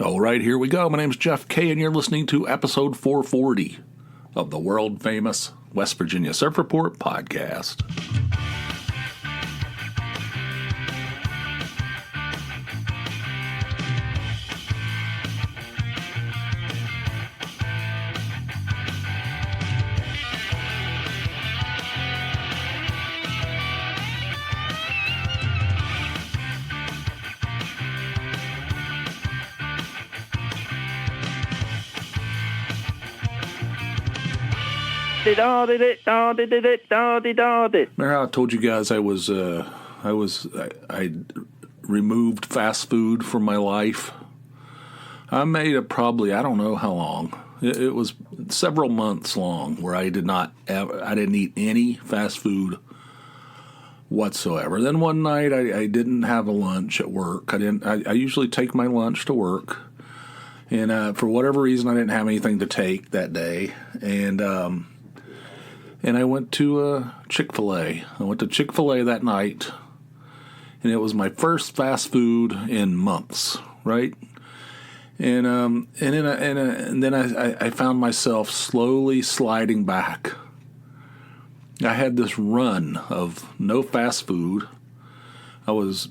All right, here we go. My name's Jeff K., and you're listening to episode 440 of the world-famous West Virginia Surf Report podcast. Remember how I told you guys I removed fast food from my life? I made it probably, I don't know how long. It was several months long where I didn't eat any fast food whatsoever. Then one night I didn't have a lunch at work. I usually take my lunch to work. And for whatever reason, I didn't have anything to take that day. And I went to Chick-fil-A. I went to Chick-fil-A that night, and it was my first fast food in months, right? And then I found myself slowly sliding back. I had this run of no fast food. It's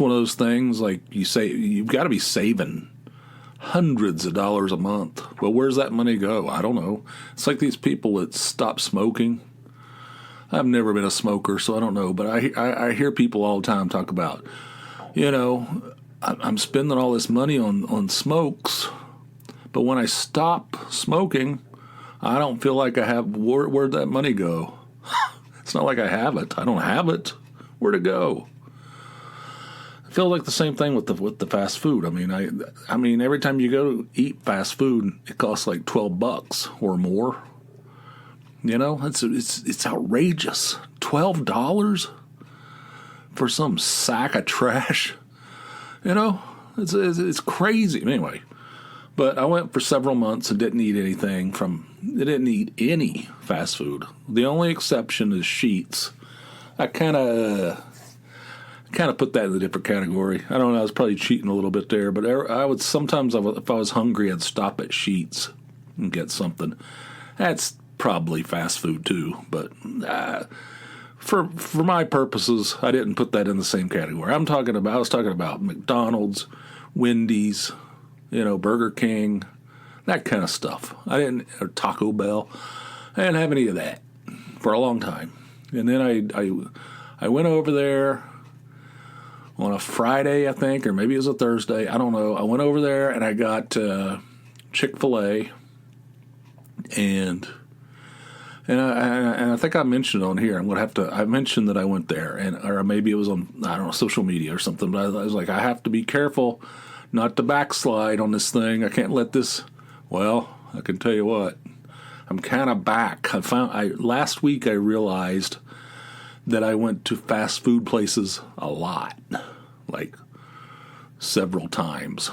one of those things like you say, you've got to be saving hundreds of dollars a month. Well, where's that money go? I don't know. It's like these people that stop smoking. I've never been a smoker, so I don't know. But I hear people all the time talk about, I'm spending all this money on smokes, but when I stop smoking, I don't feel like I have, where'd that money go? It's not like I have it. I don't have it. Where'd it go? I feel like the same thing with the fast food. I mean, every time you go to eat fast food, it costs like $12 or more. It's outrageous. $12 for some sack of trash. It's crazy. Anyway, but I went for several months and didn't eat didn't eat any fast food. The only exception is Sheetz. I kind of put that in a different category. I don't know. I was probably cheating a little bit there, but I would sometimes, if I was hungry, I'd stop at Sheetz and get something. That's probably fast food too, but for my purposes, I didn't put that in the same category. I was talking about McDonald's, Wendy's, Burger King, that kind of stuff. Or Taco Bell. I didn't have any of that for a long time. And then I went over there on a Friday, I think, or maybe it was a Thursday. I don't know. I went over there and I got Chick-fil-A, and I think I mentioned on here. I mentioned that I went there, or maybe it was on, I don't know, social media or something. But I was like, I have to be careful not to backslide on this thing. I can't let this. Well, I can tell you what, I'm kind of back. Last week I realized that I went to fast food places a lot, like several times,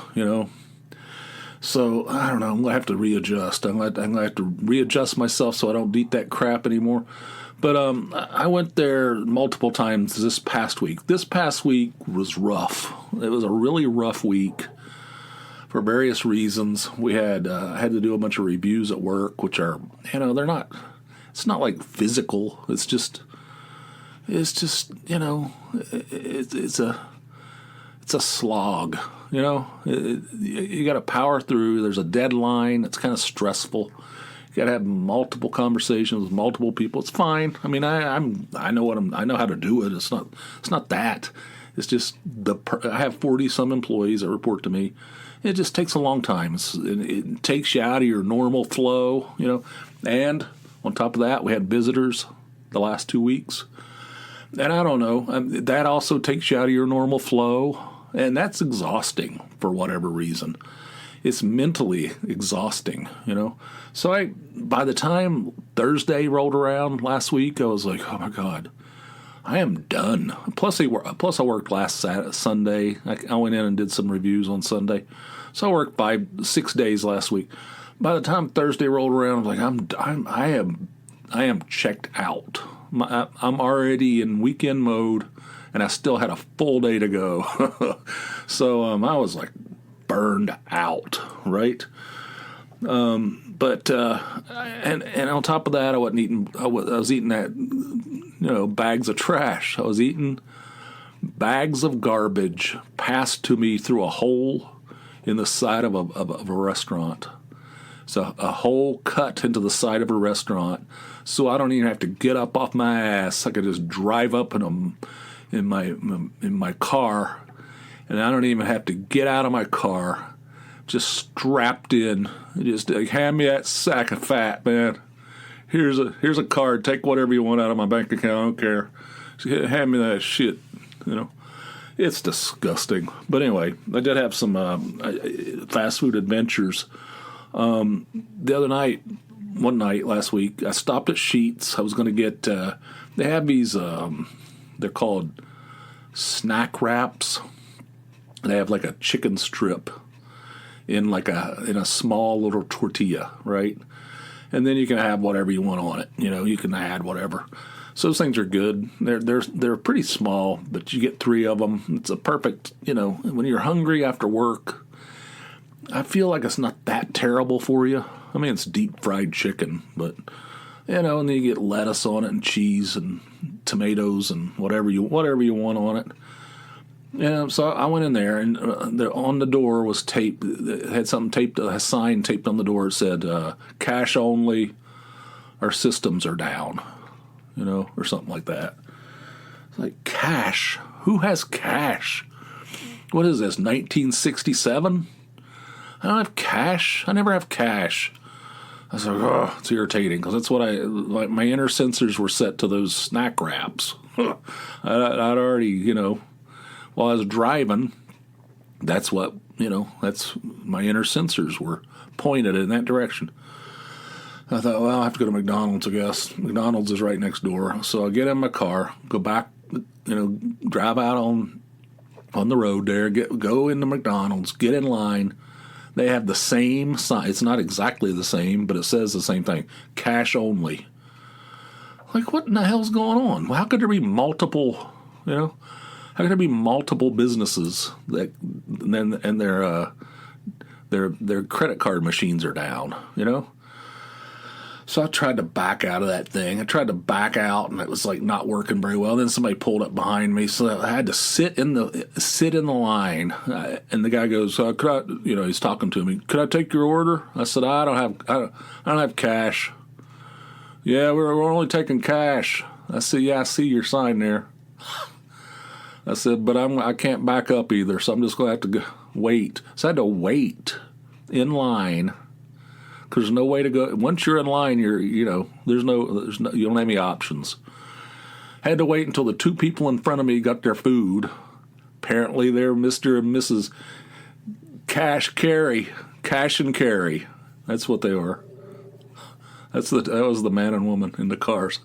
So, I don't know, I'm going to have to readjust. I'm going to have to readjust myself so I don't eat that crap anymore. But I went there multiple times this past week. This past week was rough. It was a really rough week for various reasons. We had to do a bunch of reviews at work, which are, they're not, it's not like physical. It's just, it's a slog, you got to power through. There's a deadline. It's kind of stressful. You got to have multiple conversations with multiple people. It's fine. I mean, I know I know how to do it. It's not that. It's just I have 40 some employees that report to me. It just takes a long time. It takes you out of your normal flow, and on top of that, we had visitors the last 2 weeks. And I don't know, that also takes you out of your normal flow, and that's exhausting for whatever reason. It's mentally exhausting, So by the time Thursday rolled around last week, I was like, oh my God, I am done. Plus I worked last Sunday. I went in and did some reviews on Sunday. So I worked 6 days last week. By the time Thursday rolled around, I was like, I am checked out. I'm already in weekend mode, and I still had a full day to go. So I was like burned out, right? But on top of that, I wasn't eating. I was eating that, bags of trash. I was eating bags of garbage passed to me through a hole in the side of a restaurant. So a hole cut into the side of a restaurant, so I don't even have to get up off my ass. I could just drive up in my car, and I don't even have to get out of my car. Just strapped in. Just hand me that sack of fat, man. Here's a card. Take whatever you want out of my bank account. I don't care. Just hand me that shit. It's disgusting. But anyway, I did have some fast food adventures. The other night, one night last week, I stopped at Sheetz. I was going to get. They have these. They're called snack wraps. They have like a chicken strip in a small little tortilla, right? And then you can have whatever you want on it. You can add whatever. So those things are good. They're pretty small, but you get 3 of them. It's a perfect, when you're hungry after work, I feel like it's not that terrible for you. I mean, it's deep fried chicken, but, and then you get lettuce on it and cheese and tomatoes and whatever you want on it. Yeah, so I went in there, and on the door was taped. It had something taped, a sign taped on the door. It said, "Cash only. Our systems are down," or something like that. It's like, cash? Who has cash? What is this, 1967? I don't have cash. I never have cash. I was like, oh, it's irritating, because that's what my inner sensors were set to those snack wraps. I'd already, while I was driving, that's what, that's my inner sensors were pointed in that direction. I thought, well, I have to go to McDonald's, I guess. McDonald's is right next door. So I get in my car, go back, drive out on the road there, go into McDonald's, get in line. They have the same sign. It's not exactly the same, but it says the same thing. Cash only. Like, what in the hell's going on? How could there be multiple, how could there be multiple businesses and their credit card machines are down, So I tried to back out of that thing. I tried to back out, and it was like not working very well. Then somebody pulled up behind me, so I had to sit in the line. And the guy goes, "Could I?" He's talking to me. "Could I take your order?" I said, "I don't have cash." "Yeah, we're only taking cash." I said, "Yeah, I see your sign there." I said, "But I can't back up either, so I'm just going to have to go wait." So I had to wait in line. There's no way to go. Once you're in line, there's no, you don't have any options. Had to wait until the 2 people in front of me got their food. Apparently, they're Mr. and Mrs. Cash and Carry. That's what they are. That was the man and woman in the cars.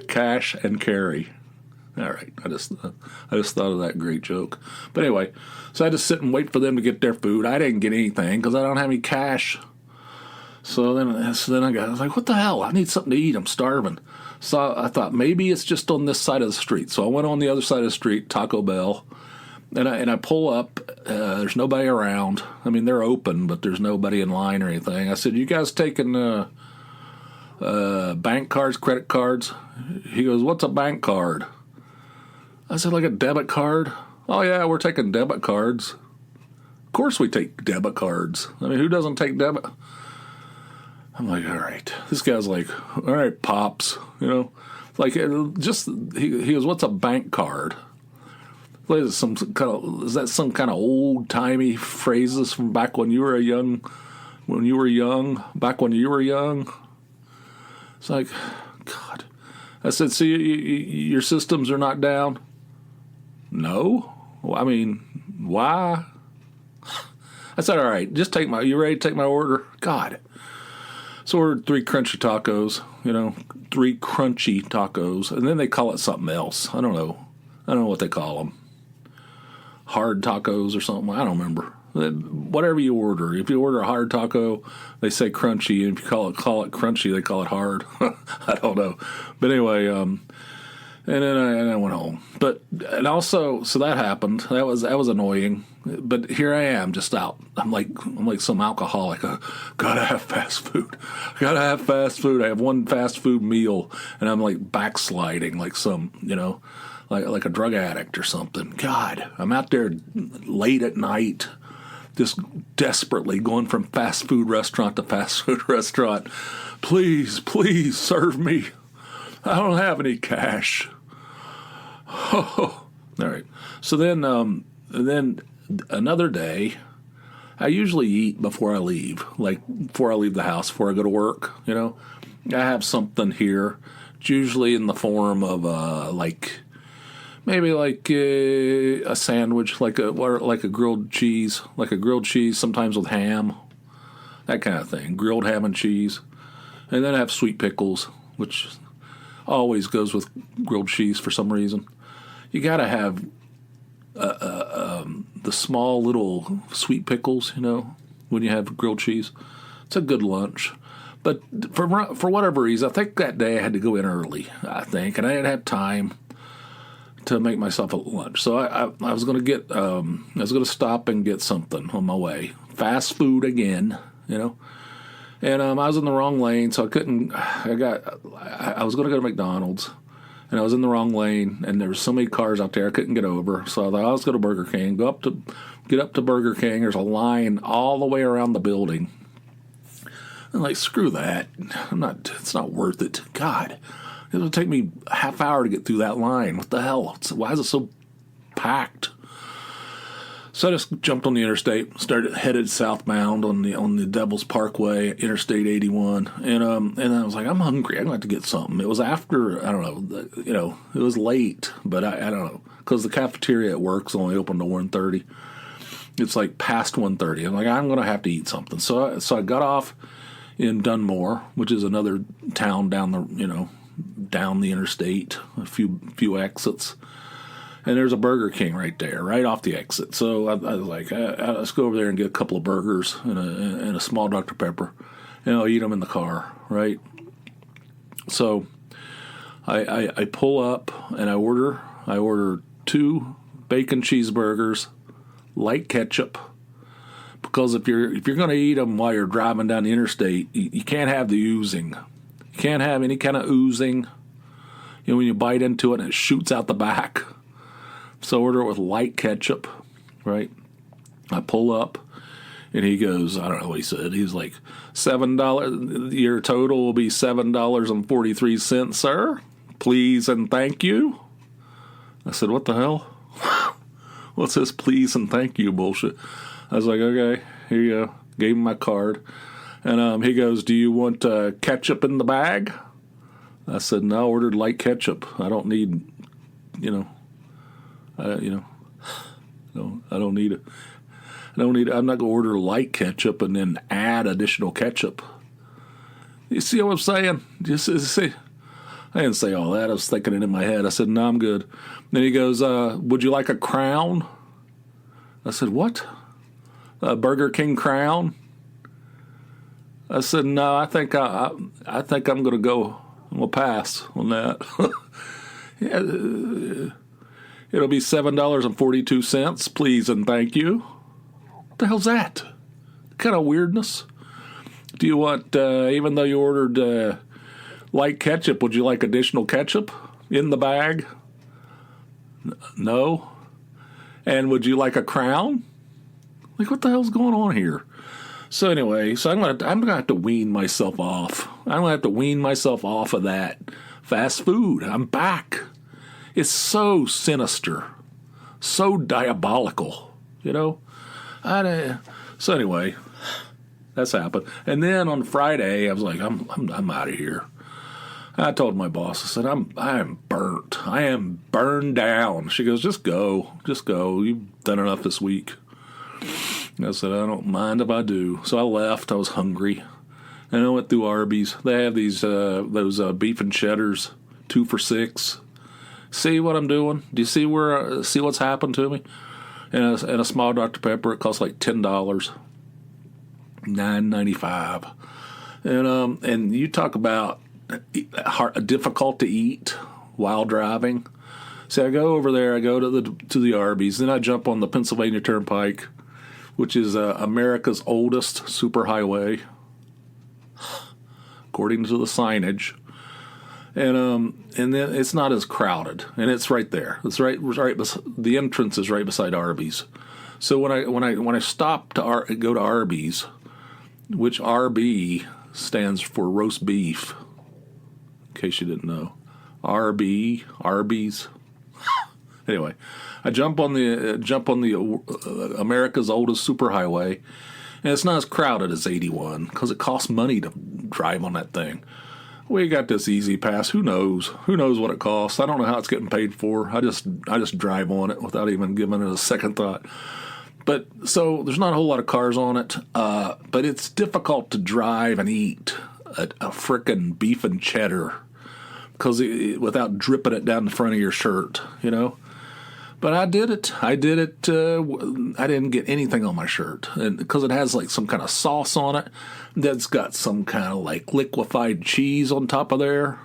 Cash and Carry. All right, I just thought of that great joke. But anyway, so I had to sit and wait for them to get their food. I didn't get anything because I don't have any cash. So then I was like, what the hell? I need something to eat. I'm starving. So I thought maybe it's just on this side of the street. So I went on the other side of the street, Taco Bell, and I pull up. There's nobody around. I mean, they're open, but there's nobody in line or anything. I said, "You guys taking bank cards, credit cards?" He goes, "What's a bank card?" I said, "Like a debit card?" "Oh, yeah, we're taking debit cards." Of course we take debit cards. I mean, who doesn't take debit? I'm like, all right. This guy's like, all right, Pops, like he goes, "What's a bank card?" What is that some kind of old timey phrases from back when you were young? Back when you were young. It's like, God. I said, "So your systems are not down?" "No. Well, I mean, why?" I said, "All right, you ready to take my order?" God. So I ordered 3 crunchy tacos, 3 crunchy tacos. And then they call it something else. I don't know what they call them. Hard tacos or something. I don't remember. Whatever you order. If you order a hard taco, they say crunchy. And if you call it crunchy, they call it hard. I don't know. But anyway, and then I went home. So that happened. That was annoying. But here I am, just out. I'm like some alcoholic. Gotta have fast food. Gotta have fast food. I have one fast food meal, and I'm like backsliding, like some, like a drug addict or something. God, I'm out there late at night, just desperately going from fast food restaurant to fast food restaurant. Please, please serve me. I don't have any cash. Oh, all right. So then another day, I usually eat before I leave, like before I leave the house, before I go to work. I have something here. It's usually in the form of maybe a sandwich, like a grilled cheese, sometimes with ham, that kind of thing, grilled ham and cheese. And then I have sweet pickles, which always goes with grilled cheese for some reason. You got to have the small little sweet pickles, when you have grilled cheese. It's a good lunch. But for whatever reason, I think that day I had to go in early, and I didn't have time to make myself a lunch. So I was going to stop and get something on my way. Fast food again, And I was in the wrong lane, so I couldn't. I was going to go to McDonald's, and I was in the wrong lane, and there were so many cars out there I couldn't get over. So I thought, let's go to Burger King. Get up to Burger King. There's a line all the way around the building. I'm like, screw that. It's not worth it. God, it'll take me a half hour to get through that line. What the hell? Why is it so packed? So I just jumped on the interstate, headed southbound on the Devil's Parkway, Interstate 81, and I was like, I'm hungry. I'm going to have to get something. It was after, I don't know, it was late, but I don't know, because the cafeteria at work's only open to 1:30. It's like past 1:30. I'm like, I'm going to have to eat something. So I got off in Dunmore, which is another town down the interstate, a few exits. And there's a Burger King right there, right off the exit. So I was like, let's go over there and get a couple of burgers and a small Dr. Pepper, and I'll eat them in the car, right? So I pull up and I order 2 bacon cheeseburgers, light ketchup, because if you're going to eat them while you're driving down the interstate, you can't have the oozing. You can't have any kind of oozing. When you bite into it and it shoots out the back. So order it with light ketchup, right? I pull up, and he goes, I don't know what he said. He's like, $7. Your total will be $7.43, sir. Please and thank you. I said, what the hell? What's this please and thank you bullshit? I was like, okay, here you go. Gave him my card. And he goes, do you want ketchup in the bag? I said, no, I ordered light ketchup. I don't need, no, I don't need it. I'm not going to order light ketchup and then add additional ketchup. You see what I'm saying? See, I didn't say all that. I was thinking it in my head. I said, no, I'm good. Then he goes, would you like a Crown? I said, what? A Burger King Crown? I said, no, I think I'm going to go. I'm going to pass on that. Yeah, it'll be $7.42, please and thank you. What the hell's that? What kind of weirdness? Do you want, even though you ordered light ketchup, would you like additional ketchup in the bag? No. And would you like a Crown? Like, what the hell's going on here? So anyway, I'm gonna have to wean myself off. I'm gonna have to wean myself off of that fast food. I'm back. It's so sinister, so diabolical, So anyway, that's happened. And then on Friday, I was like, I'm out of here. I told my boss, I said, I am burnt. I am burned down. She goes, just go. You've done enough this week. I said, I don't mind if I do. So I left. I was hungry. And I went through Arby's. They have those beef and cheddars, 2 for $6. See what I'm doing? Do you see see what's happened to me? And a small Dr. Pepper, it costs like $10, $9.95. And you talk about difficult to eat while driving. See, I go over there, I go to the Arby's, then I jump on the Pennsylvania Turnpike, which is America's oldest superhighway, according to the signage. And then it's not as crowded, and it's right there. It's right. The entrance is right beside Arby's. So when I stop to go to Arby's, which RB stands for roast beef, in case you didn't know, Arby's. Anyway, I jump on the America's oldest superhighway, and it's not as crowded as 81 because it costs money to drive on that thing. We got this Easy Pass. Who knows? Who knows what it costs? I don't know how it's getting paid for. I just drive on it without even giving it a second thought. But so there's not a whole lot of cars on it, but it's difficult to drive and eat a frickin' beef and cheddar because without dripping it down the front of your shirt, you know. But I did it. I didn't get anything on my shirt because it has like some kind of sauce on it that's got some kind of like liquefied cheese on top of there.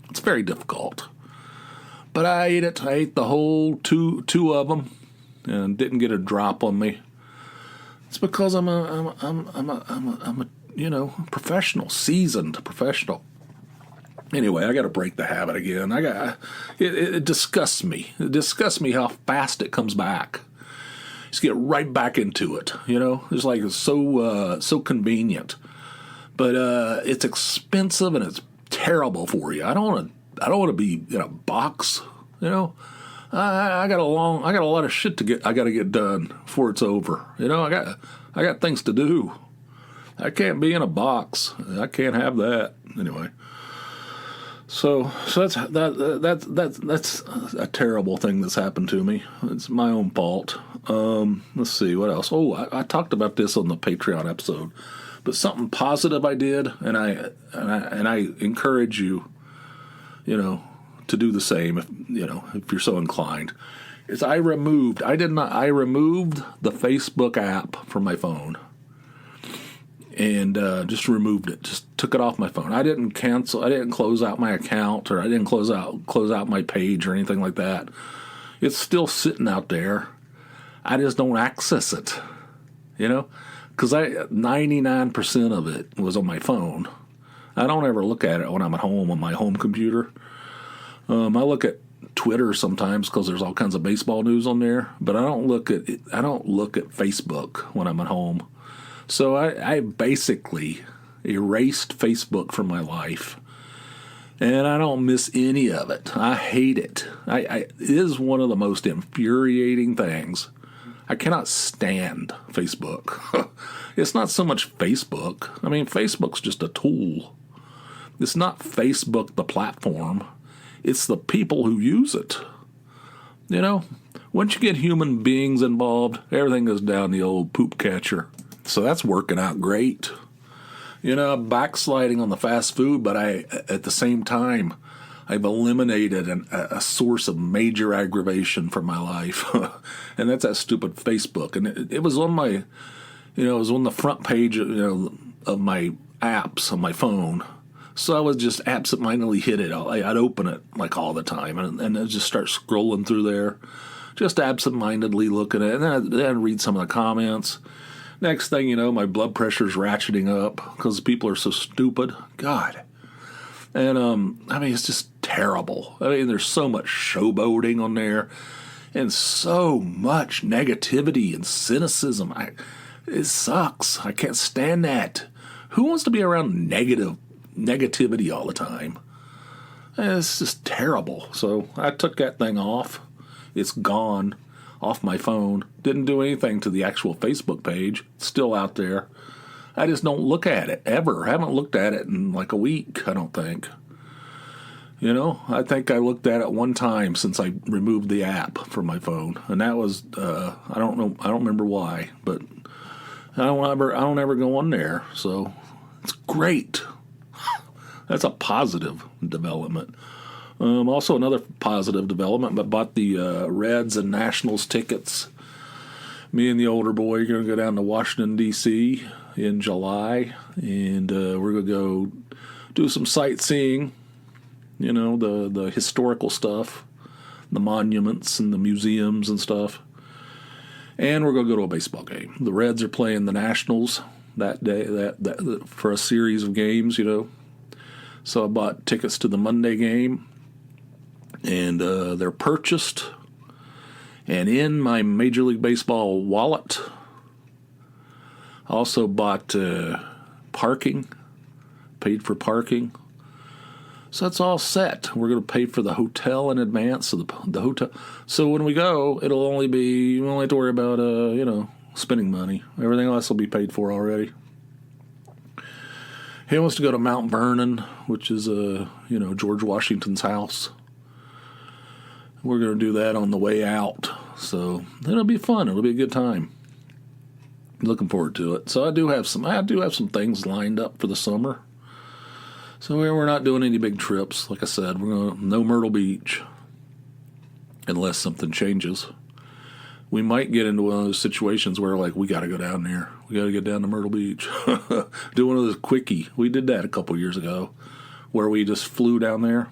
It's very difficult. But I ate it. I ate the whole two of them and didn't get a drop on me. It's because I'm a professional, seasoned professional. Anyway, I got to break the habit again. It disgusts me. It disgusts me how fast it comes back. Just get right back into it. You know, it's like it's so convenient, but it's expensive and it's terrible for you. I don't want to be in a box. You know, I got a lot of shit I got to get done before it's over. You know, I got things to do. I can't be in a box. I can't have that anyway. So that's a terrible thing that's happened to me. It's my own fault. Let's see what else. Oh, I talked about this on the Patreon episode, but something positive I did, and I encourage you, you know, to do the same if you're so inclined. Is I removed the Facebook app from my phone. And just removed it. Just took it off my phone. I didn't cancel. I didn't close out my account, or I didn't close out my page or anything like that. It's still sitting out there. I just don't access it, you know, because 99% of it was on my phone. I don't ever look at it when I'm at home on my home computer. I look at Twitter sometimes because there's all kinds of baseball news on there, but I don't look at Facebook when I'm at home. So I basically erased Facebook from my life, and I don't miss any of it. I hate it. It is one of the most infuriating things. I cannot stand Facebook. It's not so much Facebook. I mean, Facebook's just a tool. It's not Facebook, the platform. It's the people who use it. You know, once you get human beings involved, everything goes down the old poop catcher. So that's working out great. You know, I'm backsliding on the fast food, but at the same time, I've eliminated a source of major aggravation from my life. And that's that stupid Facebook. And it was on my, it was on the front page, of my apps on my phone. So I would just absentmindedly hit it. I'd open it like all the time and I'd just start scrolling through there, just absentmindedly looking at it. And then I'd read some of the comments. Next thing you know, my blood pressure's ratcheting up because people are so stupid. God. And, I mean, it's just terrible. I mean, there's so much showboating on there and so much negativity and cynicism. It sucks. I can't stand that. Who wants to be around negativity all the time? It's just terrible. So I took that thing off. It's gone. Off my phone. Didn't do anything to the actual Facebook page. It's still out there. I just don't look at it ever. I haven't looked at it in like a week, I don't think. You know, I think I looked at it one time since I removed the app from my phone, and that was I don't know. I don't remember why, but I don't ever go on there. So it's great. That's a positive development. Also another positive development, but bought the Reds and Nationals tickets. Me and the older boy are going to go down to Washington, D.C. in July, and we're going to go do some sightseeing, the historical stuff. the monuments and the museums and stuff. And we're going to go to a baseball game. The Reds are playing the Nationals that day that for a series of games, So I bought tickets to the Monday game, and they're purchased. And in my Major League Baseball wallet, I also bought parking, paid for parking. So that's all set. We're going to pay for the hotel in advance. So the hotel. So when we go, it'll only be, you won't have to worry about, spending money. Everything else will be paid for already. He wants to go to Mount Vernon, which is, George Washington's house. We're going to do that on the way out. So it'll be fun. It'll be a good time. Looking forward to it. So I do have some things lined up for the summer. So we're not doing any big trips. Like I said, we're going to no Myrtle Beach unless something changes. We might get into one of those situations where, we got to go down there. We got to get down to Myrtle Beach. Do one of those quickie. We did that a couple years ago where we just flew down there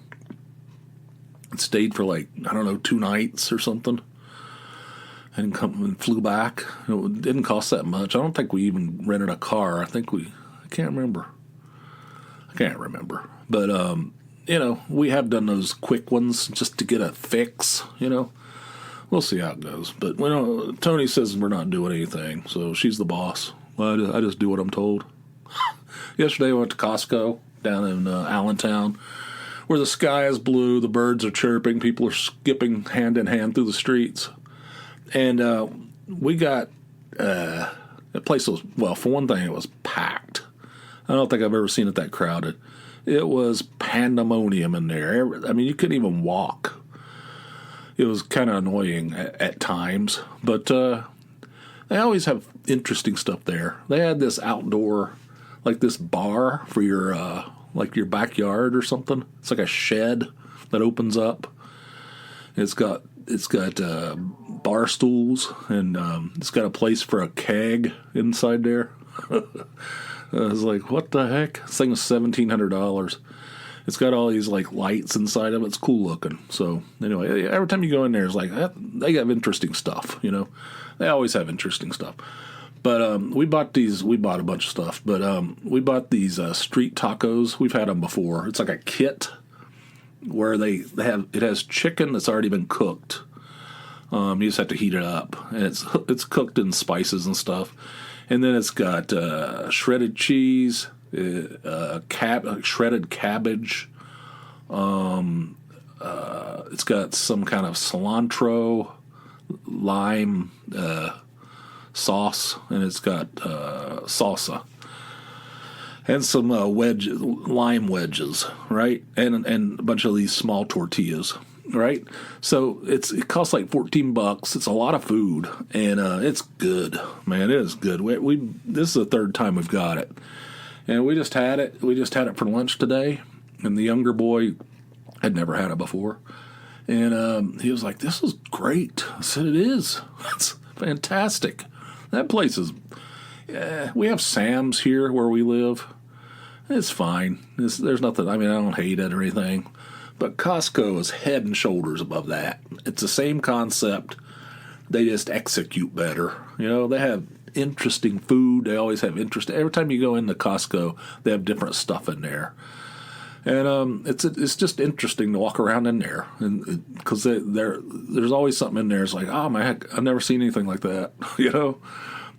and stayed for 2 nights or something. And flew back. It didn't cost that much. I don't think we even rented a car. I can't remember. But, we have done those quick ones just to get a fix, We'll see how it goes. But, Tony says we're not doing anything, so she's the boss. Well, I just do what I'm told. Yesterday I went to Costco down in Allentown, where the sky is blue, the birds are chirping, people are skipping hand in hand through the streets. And we got, that place was, for one thing, it was packed. I don't think I've ever seen it that crowded. It was pandemonium in there. You couldn't even walk. It was kind of annoying at times. But they always have interesting stuff there. They had this outdoor, this bar for your, your backyard or something. It's like a shed that opens up. It's got bar stools, and it's got a place for a keg inside there. I was like, what the heck? This thing was $1,700. It's got all these lights inside of it. It's cool looking. So anyway, every time you go in there, it's they have interesting stuff. They always have interesting stuff. But we bought a bunch of stuff. But we bought these street tacos. We've had them before. It's like a kit where it has chicken that's already been cooked. You just have to heat it up, and it's cooked in spices and stuff. And then it's got shredded cheese, shredded cabbage. It's got some kind of cilantro, lime sauce, and it's got salsa. And some lime wedges, right? And a bunch of these small tortillas, right? So it costs $14. It's a lot of food, and it's good, man. It is good. This is the third time we've got it, and we just had it. We just had it for lunch today, and the younger boy had never had it before, and he was like, "This is great." I said, "It is. It's fantastic." That place is. We have Sam's here where we live. It's fine. There's nothing. I don't hate it or anything. But Costco is head and shoulders above that. It's the same concept. They just execute better. They have interesting food. They always have interest. Every time you go into Costco, they have different stuff in there. And it's just interesting to walk around in there, and because there's always something in there. It's like, oh my heck, I've never seen anything like that.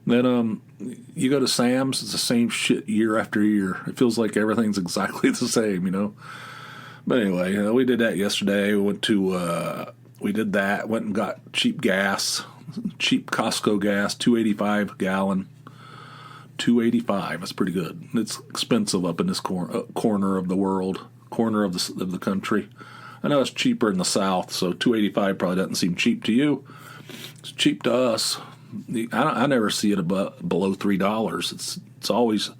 Then you go to Sam's, it's the same shit year after year. It feels like everything's exactly the same, But anyway, we did that yesterday. We did that. Went and got cheap gas, cheap Costco gas, $2.85 gallon. $2.85. That's pretty good. It's expensive up in this corner of the world, corner of the country. I know it's cheaper in the South, so $2.85 probably doesn't seem cheap to you. It's cheap to us. I never see it below $3. It's always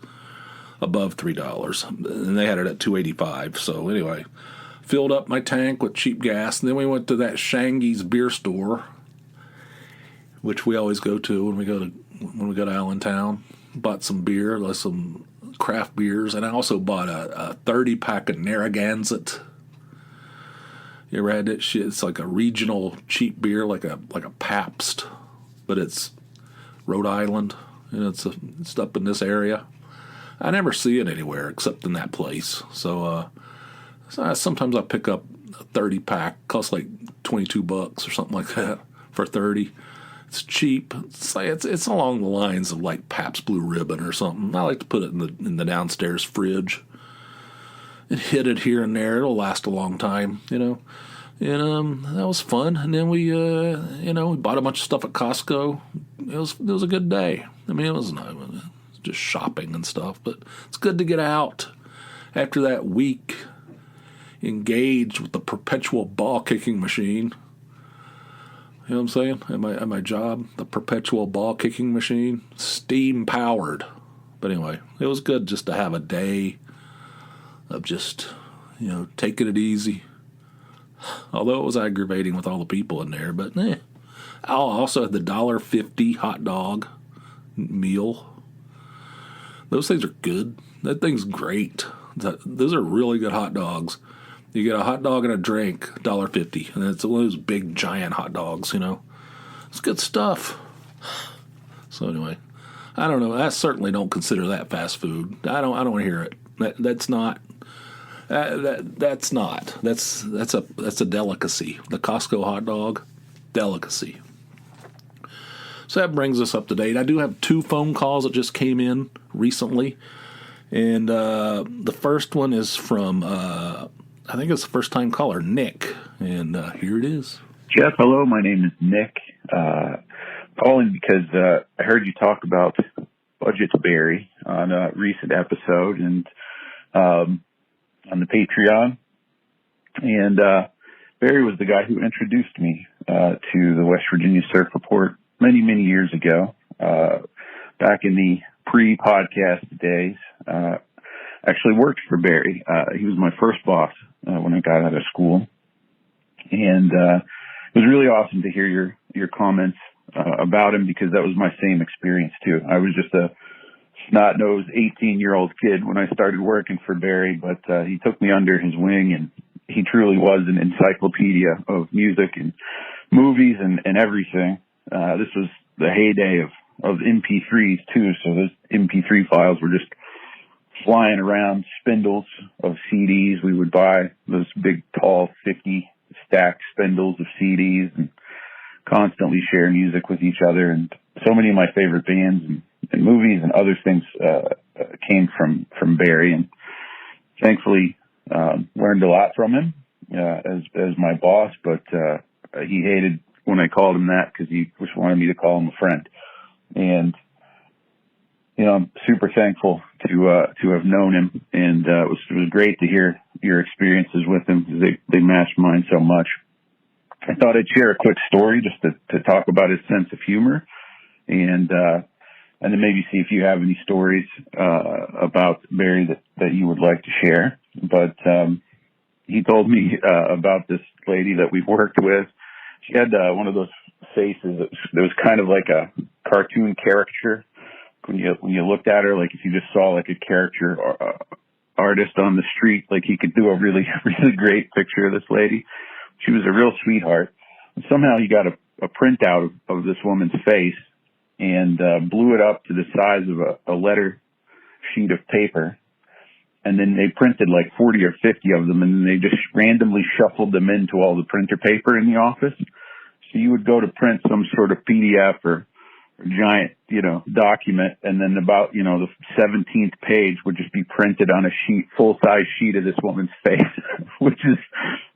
above $3, and they had it at $2.85. So anyway, filled up my tank with cheap gas, and then we went to that Shangy's beer store, which we always go to when we go to Allentown. Bought some beer, some craft beers, and I also bought a 30-pack of Narragansett. You ever had that shit? It's like a regional cheap beer, like a Pabst, but it's Rhode Island, and it's up in this area. I never see it anywhere except in that place. So sometimes I pick up a 30-pack, costs like $22 or something like that for 30. It's cheap. It's along the lines of like Pabst Blue Ribbon or something. I like to put it in the downstairs fridge and hit it here and there. It'll last a long time, And that was fun. And then we bought a bunch of stuff at Costco. It was a good day. I mean, it was just shopping and stuff, but it's good to get out after that week engaged with the perpetual ball kicking machine. You know what I'm saying? At my job, the perpetual ball kicking machine, steam powered. But anyway, it was good just to have a day of just, taking it easy. Although it was aggravating with all the people in there, but I also had the $1.50 hot dog meal. Those things are good. That thing's great. Those are really good hot dogs. You get a hot dog and a drink, $1.50, and it's one of those big giant hot dogs. It's good stuff. So anyway, I don't know. I certainly don't consider that fast food. I don't want to hear it. That's not. That's not. That's a delicacy. The Costco hot dog, delicacy. So that brings us up to date. I do have 2 phone calls that just came in recently, and the first one is from I think it's a first-time caller, Nick, and here it is. Jeff, hello. My name is Nick. Calling because I heard you talk about Budget Barry on a recent episode and on the Patreon. And Barry was the guy who introduced me to the West Virginia Surf Report many, many years ago, back in the pre-podcast days. Actually worked for Barry. He was my first boss when I got out of school. And it was really awesome to hear your comments about him, because that was my same experience too. I was just a snot-nosed 18-year-old kid when I started working for Barry, but he took me under his wing, and he truly was an encyclopedia of music and movies and everything. This was the heyday of MP3s too, so those MP3 files were just flying around, spindles of CDs. We would buy those big, tall, 50 stacked spindles of CDs and constantly share music with each other. And so many of my favorite bands and movies and other things came from Barry. And thankfully, learned a lot from him as my boss. But he hated when I called him that, because he just wanted me to call him a friend. And I'm super thankful to have known him, and it was great to hear your experiences with him, because they matched mine so much. I thought I'd share a quick story just to talk about his sense of humor, and then maybe see if you have any stories about Barry that you would like to share. But he told me about this lady that we've worked with. She had one of those faces that was kind of like a cartoon caricature. When you looked at her, like if you just saw like a character artist on the street, like he could do a really, really great picture of this lady. She was a real sweetheart. And somehow he got a printout of this woman's face and blew it up to the size of a letter sheet of paper. And then they printed like 40 or 50 of them, and then they just randomly shuffled them into all the printer paper in the office. So you would go to print some sort of PDF or giant, document, and then about, the 17th page would just be printed on a full-size sheet of this woman's face, which is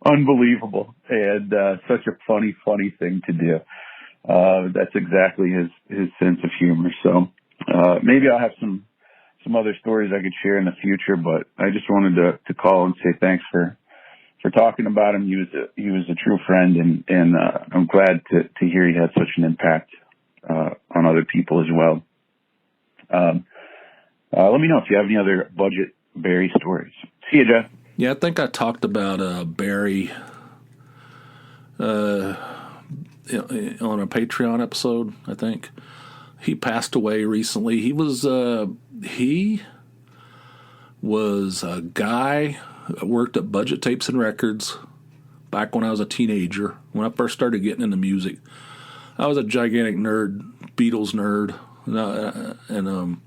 unbelievable and such a funny thing to do. That's exactly his sense of humor. So maybe I'll have some other stories I could share in the future, but I just wanted to call and say thanks for talking about him. He was a true friend, and I'm glad to hear he had such an impact on other people as well. Let me know if you have any other Budget Barry stories. See you, Jeff. Yeah, I think I talked about Barry on a Patreon episode. I think he passed away recently. He was a guy that worked at Budget Tapes and Records back when I was a teenager, when I first started getting into music. I was a gigantic nerd, Beatles nerd, and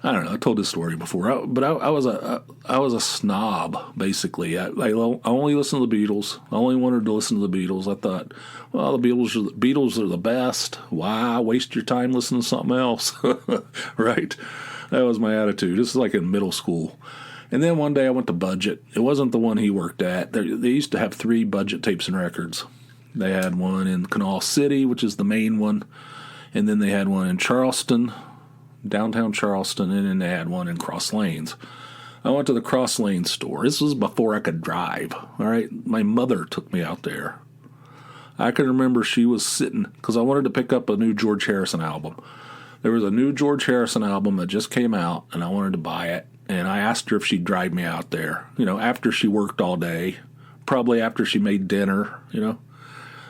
I don't know. I told this story before, but I was a snob basically. I only listened to the Beatles. I only wanted to listen to the Beatles. I thought, well, the Beatles are the best. Why waste your time listening to something else, right? That was my attitude. This is like in middle school. And then one day I went to Budget. It wasn't the one he worked at. They used to have 3 Budget tapes and records. They had one in Canal City, which is the main one, and then they had one in Charleston, downtown Charleston, and then they had one in Cross Lanes. I went to the Cross Lanes store. This was before I could drive, all right? My mother took me out there. I can remember she was sitting, because I wanted to pick up a new George Harrison album. There was a new George Harrison album that just came out, and I wanted to buy it. And I asked her if she'd drive me out there, after she worked all day, probably after she made dinner,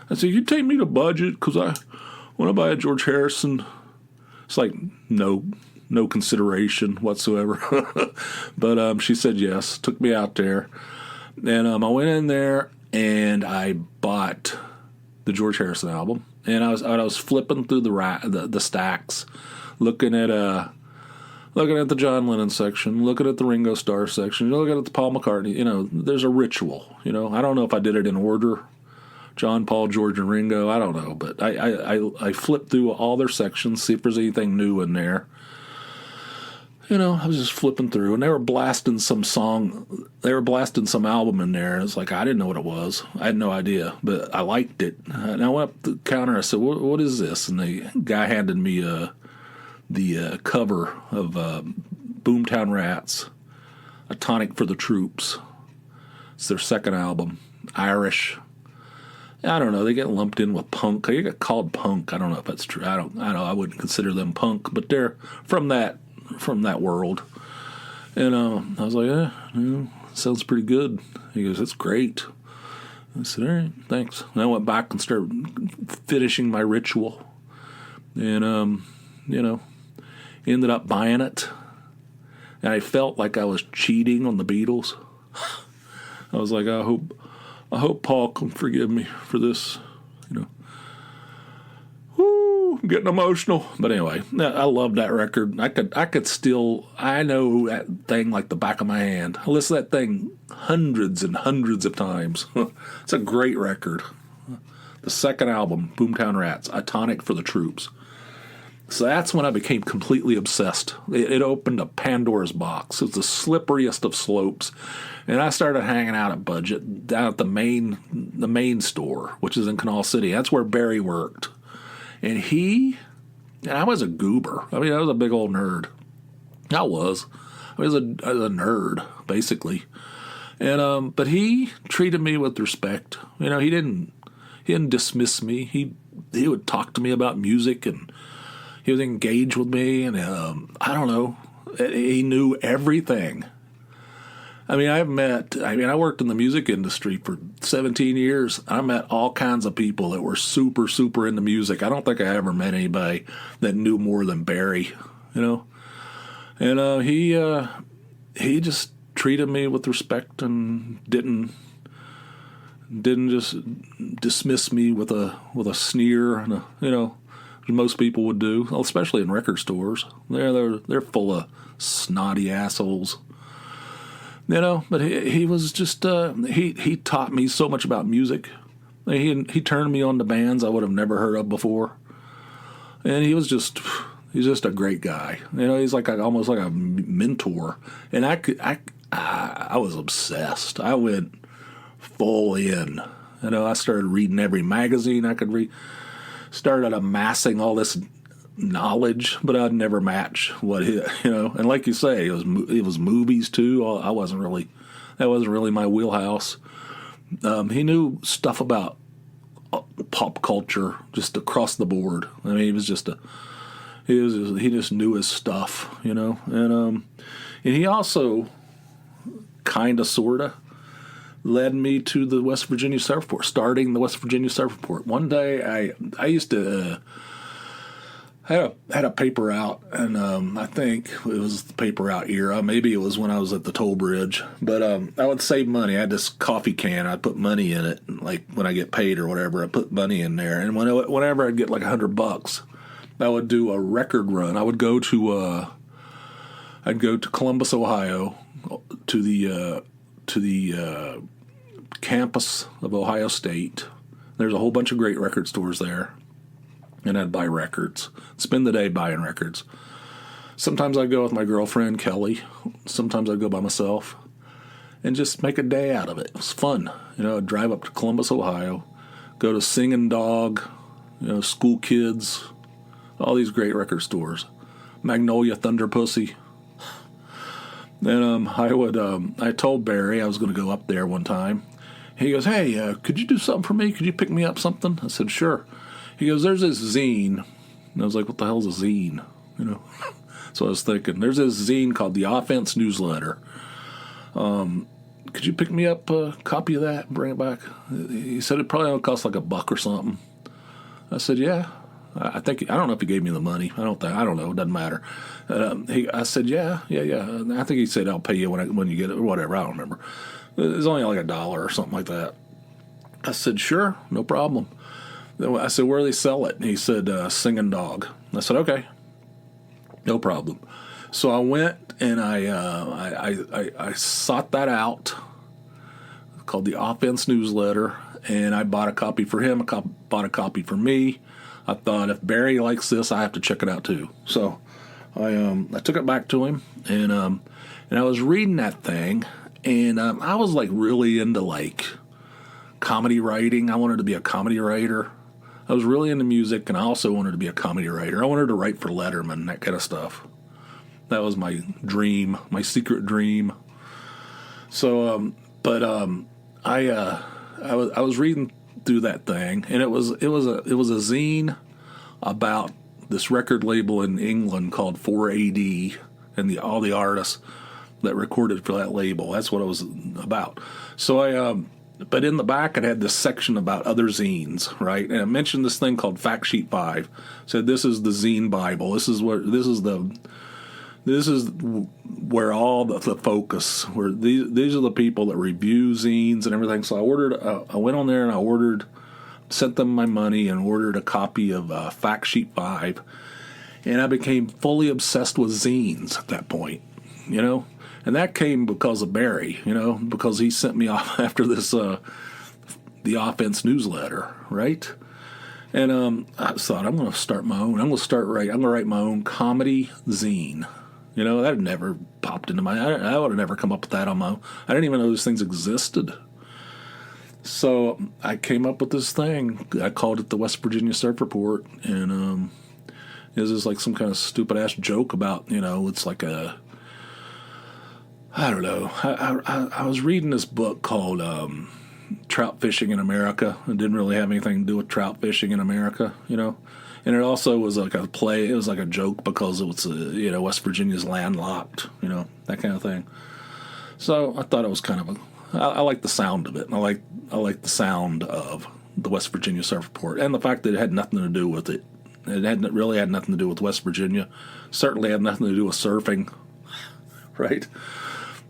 I said, you take me to Budget because I want to buy a George Harrison. It's like no consideration whatsoever. But she said yes, took me out there. And I went in there and I bought the George Harrison album. And I was flipping through the stacks, looking at the John Lennon section, looking at the Ringo Starr section, looking at the Paul McCartney. There's a ritual. I don't know if I did it in order, John, Paul, George, and Ringo. I don't know, but I flipped through all their sections, see if there's anything new in there. I was just flipping through, and they were blasting some song. They were blasting some album in there. It's like, I didn't know what it was. I had no idea, but I liked it. And I went up to the counter. I said, what is this? And the guy handed me the cover of Boomtown Rats, A Tonic for the Troops. It's their second album, Irish. I don't know. They get lumped in with punk. They get called punk. I don't know if that's true. I don't. I wouldn't consider them punk, but they're from that world. And I was like, sounds pretty good. He goes, it's great. I said, all right, thanks. And I went back and started finishing my ritual, and ended up buying it. And I felt like I was cheating on the Beatles. I was like, I hope Paul can forgive me for this, Woo, I'm getting emotional. But anyway, I love that record. I know that thing like the back of my hand. I listened to that thing hundreds and hundreds of times. It's a great record. The second album, Boomtown Rats, A Tonic for the Troops. So that's when I became completely obsessed. It opened a Pandora's box. It was the slipperiest of slopes. And I started hanging out at Budget, down at the main store, which is in Canal City. That's where Barry worked. And I was a goober. I was a big old nerd. I was a nerd, basically. And but he treated me with respect. He didn't dismiss me. He would talk to me about music, and he was engaged with me, and I don't know. He knew everything. I worked in the music industry for 17 years. I met all kinds of people that were super, super into music. I don't think I ever met anybody that knew more than Barry, And he just treated me with respect and didn't just dismiss me with a sneer, and most people would do, especially in record stores. They're full of snotty assholes. But he was just he taught me so much about music. He turned me on to bands I would have never heard of before, and he's just a great guy. He's almost like a mentor. And I was obsessed. I went full in. I started reading every magazine I could read. Started amassing all this knowledge, but I'd never match what and like you say, it was movies too. That wasn't really my wheelhouse. He knew stuff about pop culture just across the board. He just knew his stuff, and he also kind of sorta led me to the West Virginia Surfport, starting the West Virginia Surfport. One day I used to had a paper out, and I think it was the paper out era. Maybe it was when I was at the toll bridge. But I would save money. I had this coffee can. I put money in it, like when I get paid or whatever. I put money in there, and whenever I'd get like $100, I would do a record run. I would go to Columbus, Ohio, to the campus of Ohio State. There's a whole bunch of great record stores there. And I'd buy records, spend the day buying records. Sometimes I'd go with my girlfriend, Kelly. Sometimes I'd go by myself and just make a day out of it. It was fun. I'd drive up to Columbus, Ohio, go to Singing Dog, School Kids, all these great record stores. Magnolia, Thunder Pussy. Then I told Barry I was going to go up there one time. He goes, "Hey, could you do something for me? Could you pick me up something?" I said, "Sure." He goes, "There's this zine." And I was like, "What the hell's a zine?" So I was thinking, there's this zine called the Offense Newsletter. Could you pick me up a copy of that and bring it back? He said it probably only cost like $1 or something. I said, "Yeah." I don't know if he gave me the money. I don't know. It doesn't matter. I said, yeah. I think he said, "I'll pay you when you get it," or whatever. I don't remember. It was only like $1 or something like that. I said, "Sure, no problem." I said, "Where do they sell it?" And he said, "Singing Dog." I said, "Okay, no problem." So I went and I sought that out, called the Offense Newsletter, and I bought a copy for him, bought a copy for me. I thought, if Barry likes this, I have to check it out too. So I took it back to him, and I was reading that thing, and I was like really into like comedy writing. I wanted to be a comedy writer. I was really into music, and I also wanted to be a comedy writer. I wanted to write for Letterman, that kind of stuff. That was my dream, my secret dream. So, I was reading through that thing, and it was a zine about this record label in England called 4AD, and all the artists that recorded for that label. That's what it was about. So but in the back, it had this section about other zines, right? And it mentioned this thing called Fact Sheet 5. It said, "This is the zine Bible. This is where all the focus. Where these are the people that review zines and everything." So I went on there and sent them my money and ordered a copy of Fact Sheet 5, and I became fully obsessed with zines at that point, And that came because of Barry, because he sent me off after this, the Offense Newsletter, right? And I thought, I'm going to start my own. I'm going to write my own comedy zine. That had never popped into I would have never come up with that on my own. I didn't even know those things existed. So I came up with this thing. I called it the West Virginia Surf Report, and it was just like some kind of stupid ass joke about, it's like I don't know. I was reading this book called Trout Fishing in America. It didn't really have anything to do with trout fishing in America, And it also was like a play. It was like a joke because it was, West Virginia's landlocked, that kind of thing. So I thought it was kind of I like the sound of it. And I like the sound of the West Virginia Surf Report, and the fact that it had nothing to do with it. It really had nothing to do with West Virginia. Certainly had nothing to do with surfing, right?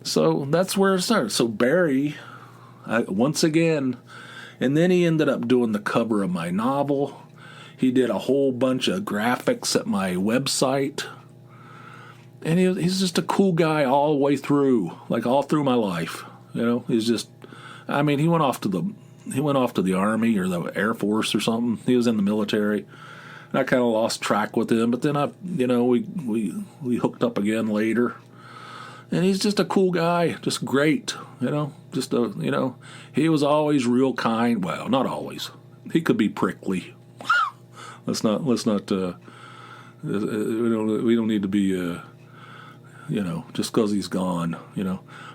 So that's where it started. So Barry, once again, and then he ended up doing the cover of my novel. He did a whole bunch of graphics at my website. And he's just a cool guy all the way through, like all through my life. He's just, he went off to the Army or the Air Force or something. He was in the military. And I kind of lost track with him, but then we hooked up again later. And he's just a cool guy, just great, he was always real kind. Well, not always. He could be prickly. Let's not, we don't need to be, just because he's gone,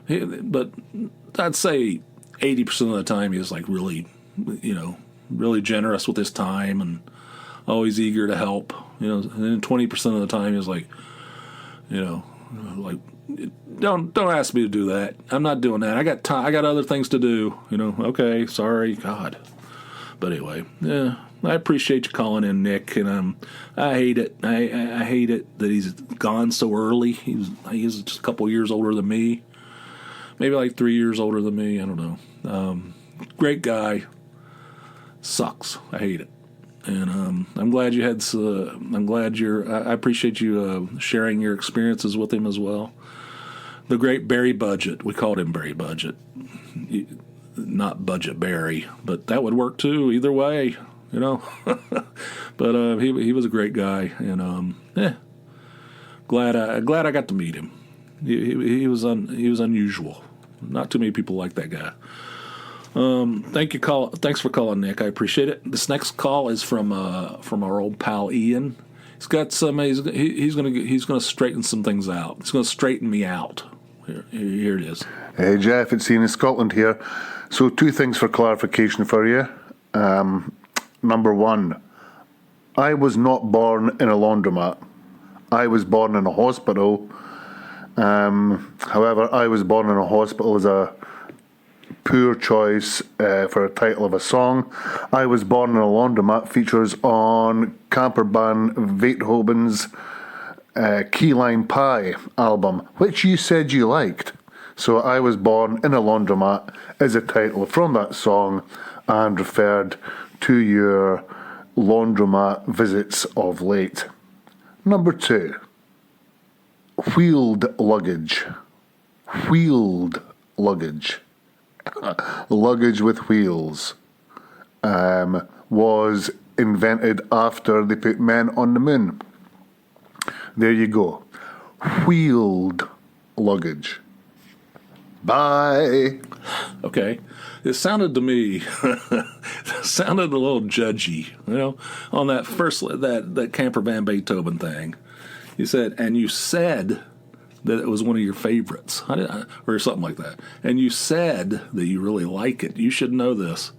but I'd say 80% of the time he was like really, really generous with his time and always eager to help, and then 20% of the time he was like, like, don't ask me to do that. I'm not doing that. I got other things to do. Okay, sorry, God. But anyway, yeah, I appreciate you calling in, Nick, and I hate it. I hate it that he's gone so early. He's just a couple years older than me, maybe like 3 years older than me. I don't know. Great guy. Sucks. I hate it. And I'm glad you had. I'm glad I appreciate you sharing your experiences with him as well. The great Barry Budget. We called him Barry Budget, not Budget Barry, but that would work too. Either way, But he was a great guy, and glad I got to meet him. He was unusual. Not too many people like that guy. Thanks for calling, Nick. I appreciate it. This next call is from our old pal Ian. He's got some. He's gonna straighten some things out. He's gonna straighten me out. Here it is. Hey Jeff, it's Ian in Scotland here. So 2 things for clarification for you. Number 1, I was not born in a laundromat. I was born in a hospital. However, I was born in a hospital as a poor choice for a title of a song. I Was Born in a Laundromat features on camper band Beethoven's Key Lime Pie album, which you said you liked. So I Was Born in a Laundromat is a title from that song and referred to your laundromat visits of late. Number 2, wheeled luggage. Wheeled luggage. Luggage with wheels was invented after they put men on the moon. There you go. Wheeled luggage. Bye. Okay. It sounded to me, sounded a little judgy, on that first, that camper van Beethoven thing. You said that it was one of your favorites, or something like that. And you said that you really like it. You should know this.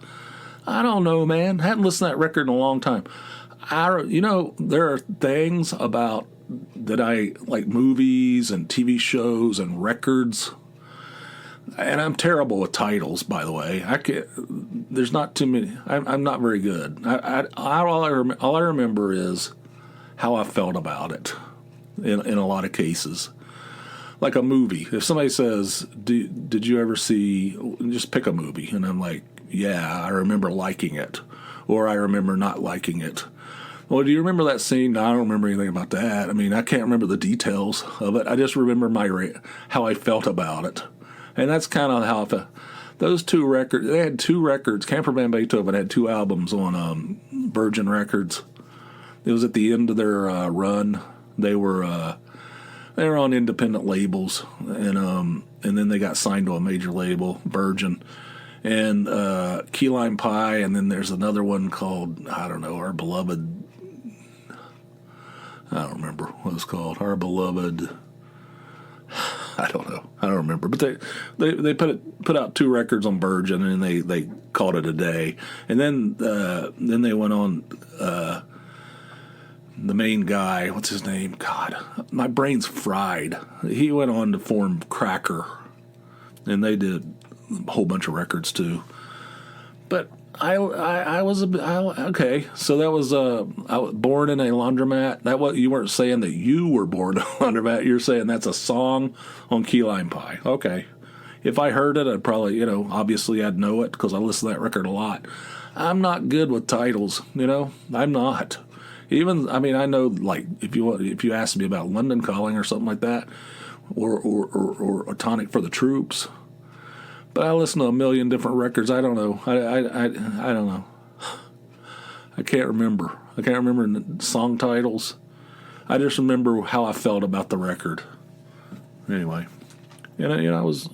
I don't know, man. I hadn't listened to that record in a long time. There are things about that I like, movies and TV shows and records. And I'm terrible with titles, by the way. There's not too many. I'm not very good. All I remember is how I felt about it in a lot of cases. Like a movie. If somebody says, did you ever see, just pick a movie. And I'm like, yeah, I remember liking it. Or I remember not liking it. Well, do you remember that scene? No, I don't remember anything about that. I mean, I can't remember the details of it. I just remember how I felt about it. And that's kind of how I felt. Those 2 records, they had 2 records. Camper Van Beethoven had 2 albums on Virgin Records. It was at the end of their run. They were on independent labels, and then they got signed to a major label, Virgin, and Key Lime Pie, and then there's another one called, I don't know, Our Beloved. I don't remember what it's called. Our Beloved. I don't know. I don't remember. But they put out 2 records on Virgin, and they called it a day. And then they went on. The main guy, what's his name? God, my brain's fried. He went on to form Cracker, and they did a whole bunch of records too. But I was okay. So that was I was born in a laundromat. That what you weren't saying that you were born in a laundromat. You're saying that's a song on Key Lime Pie. Okay, if I heard it, I'd probably obviously I'd know it because I listen to that record a lot. I'm not good with titles. I'm not. I know, like, if you asked me about London Calling or something like that, or A Tonic for the Troops, but I listen to a million different records. I don't know. I don't know. I can't remember. I can't remember song titles. I just remember how I felt about the record. Anyway, I was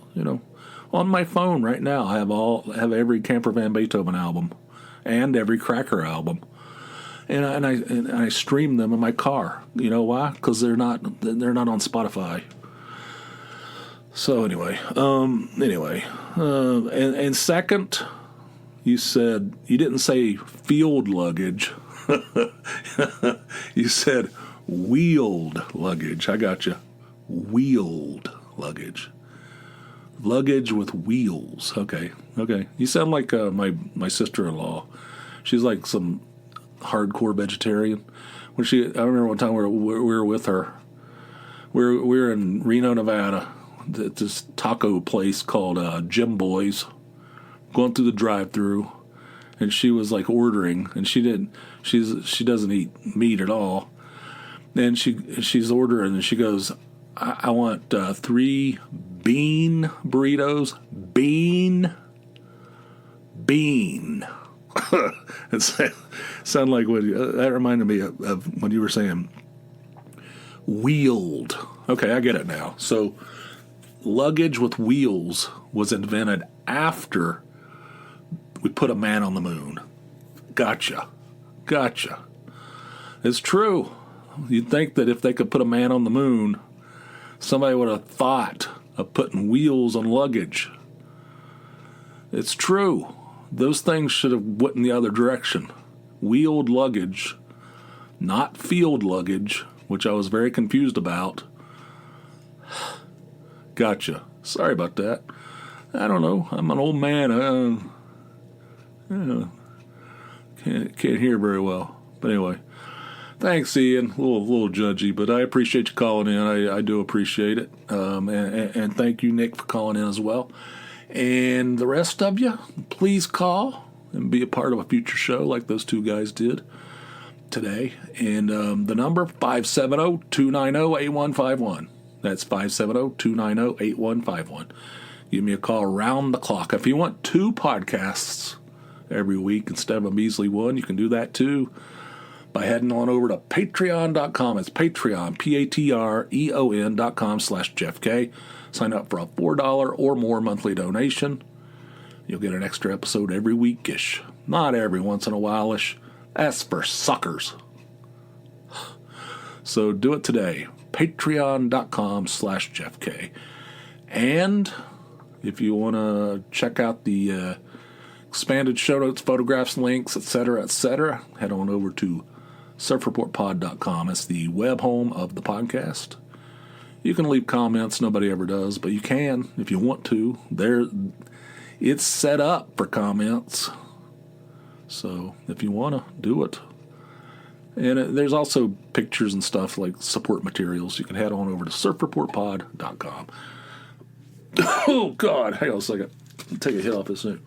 on my phone right now. I have every Camper Van Beethoven album and every Cracker album. And I stream them in my car. You know why? Because they're not on Spotify. So anyway, and second, you said you didn't say field luggage. You said wheeled luggage. I got you. Wheeled luggage. Luggage with wheels. Okay. You sound like my sister-in-law. She's like some hardcore vegetarian. I remember one time we were with her. We were in Reno, Nevada, at this taco place called Jim Boy's, going through the drive-through, and she was like ordering, and she doesn't eat meat at all, and she's ordering, and she goes, I want 3 bean burritos. Bean. It sounded like that reminded me of when you were saying wheeled. Okay, I get it now. So luggage with wheels was invented after we put a man on the moon. Gotcha. It's true. You'd think that if they could put a man on the moon, somebody would have thought of putting wheels on luggage. It's true. Those things should have went in the other direction. Wheeled luggage, not field luggage, which I was very confused about. Gotcha. Sorry about that. I don't know. I'm an old man. Can't hear very well. But anyway, thanks, Ian. A little judgy, but I appreciate you calling in. I do appreciate it. And thank you, Nick, for calling in as well. And the rest of you, please call and be a part of a future show like those two guys did today. And the number, 570-290-8151. That's 570-290-8151. Give me a call around the clock. If you want 2 podcasts every week instead of a measly one, you can do that too by heading on over to patreon.com. It's Patreon, patreon.com/Jeff K. Sign up for a $4 or more monthly donation. You'll get an extra episode every weekish. Not every once in a while-ish. That's for suckers. So do it today. Patreon.com/Jeff K. And if you want to check out the expanded show notes, photographs, links, etc., head on over to surfreportpod.com. It's the web home of the podcast. You can leave comments. Nobody ever does, but you can if you want to. It's set up for comments. So if you want to, do it. And there's also pictures and stuff like support materials. You can head on over to surfreportpod.com. Oh, God. Hang on a second. Take a hit off this thing.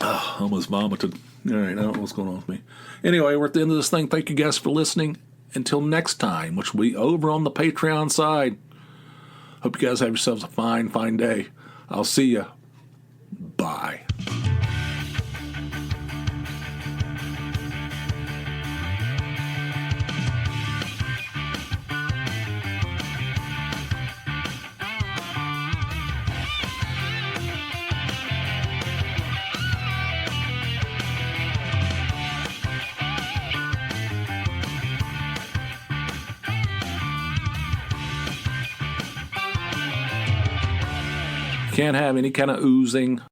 Oh, almost vomited. All right, I don't know what's going on with me. Anyway, we're at the end of this thing. Thank you guys for listening. Until next time, which will be over on the Patreon side. Hope you guys have yourselves a fine, fine day. I'll see you. Bye. Can't have any kind of oozing.